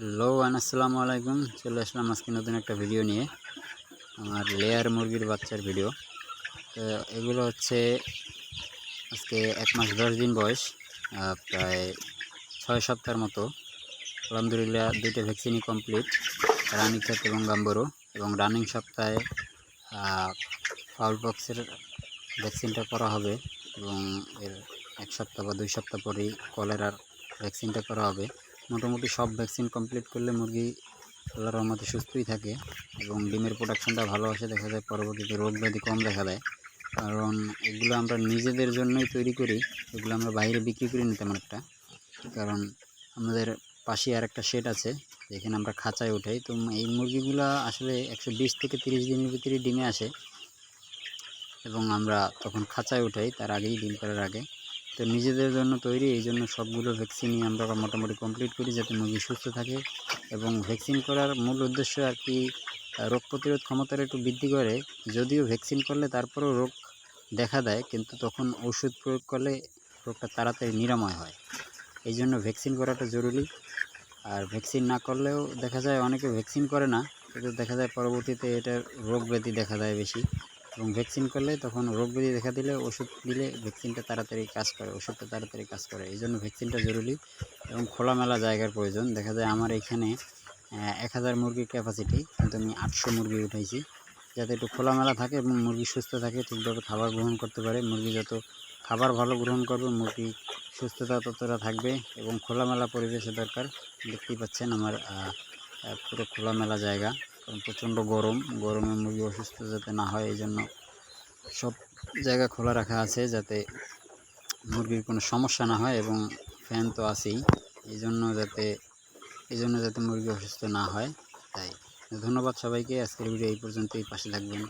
Hello আসসালামু আলাইকুম। চলে আসলাম আজকে নতুন একটা ভিডিও নিয়ে, আমার লেয়ার মুরগির বাচ্চার ভিডিও। তো এগুলো হচ্ছে আজকে 1 মাস 10 দিন বয়স, প্রায় 6 সপ্তাহের মতো। আলহামদুলিল্লাহ 2টা ভ্যাকসিনই কমপ্লিট, রানীক্ষেত এবং গাম্বরো। এবং রানিং সপ্তাহে ফাউল পক্সের ভ্যাকসিনটা করা হবে, এবং এর 1 সপ্তাহ বা 2 সপ্তাহ পরেই কলেরার ভ্যাকসিনটা করা হবে। মোটামুটি সব ভ্যাকসিন কমপ্লিট করলে মুরগি আল্লাহর রহমতে সুস্থই থাকে এবং ডিমের প্রোডাকশনটা ভালো আসে। দেখা যায় পরবর্তীতে রোগ ব্যাধি কম দেখা দেয়, কারণ এগুলো আমরা নিজেদের জন্যই তৈরি করি। এগুলো আমরা বাইরে বিক্রি করি না তেমন একটা, কারণ আমাদের পাশে আর একটা শেড আছে যেখানে আমরা খাঁচায় উঠাই। তো এই মুরগিগুলো আসলে 120 থেকে 30 দিনের ভিতরে ডিমে আসে এবং আমরা তখন খাঁচায় উঠাই তার আগেই, ডিম পাড়ার আগে। তো নিজেদের জন্য তৈরি, এই জন্য সবগুলো ভ্যাকসিনই আমরা মোটামুটি কমপ্লিট করি যাতে মুরগি সুস্থ থাকে। এবং ভ্যাকসিন করার মূল উদ্দেশ্য আর কি, রোগ প্রতিরোধ ক্ষমতার একটু বৃদ্ধি করে। যদিও ভ্যাকসিন করলে তারপরেও রোগ দেখা দেয়, কিন্তু তখন ওষুধ প্রয়োগ করলে রোগটা তাড়াতাড়ি নিরাময় হয়। এই জন্য ভ্যাকসিন করাটা জরুরি। আর ভ্যাকসিন না করলেও দেখা যায় অনেকে ভ্যাকসিন করে না, কিন্তু দেখা যায় পরবর্তীতে এটার রোগ ব্যাধি দেখা দেয় বেশি। এবং ভ্যাকসিন করলে তখন রোগ ব্যাধি দেখা দিলে ওষুধ দিলে ভ্যাকসিনটা তাড়াতাড়ি কাজ করে, ওষুধটা তাড়াতাড়ি কাজ করে। এই জন্য ভ্যাকসিনটা জরুরি এবং খোলামেলা জায়গার প্রয়োজন। দেখা যায় আমার এখানে 1000 মুরগির ক্যাপাসিটি, কিন্তু আমি 800 মুরগি উঠাইছি, যাতে একটু খোলামেলা থাকে এবং মুরগি সুস্থ থাকে, ঠিকভাবে খাবার গ্রহণ করতে পারে। মুরগি যত খাবার ভালো গ্রহণ করবে, মুরগি সুস্থতা ততটা থাকবে। এবং খোলামেলা পরিবেশে দরকার। দেখতেই পাচ্ছেন আমার পুরো খোলামেলা জায়গা, কারণ প্রচণ্ড গরমে মুরগি অসুস্থ যাতে না হয়, এই জন্য সব জায়গা খোলা রাখা আছে যাতে মুরগির কোনো সমস্যা না হয়। এবং ফ্যান তো আছেই, এই জন্য যাতে মুরগি অসুস্থ না হয়। তাই ধন্যবাদ সবাইকে। আজকের ভিডিও এই পর্যন্তই, পাশে থাকবেন।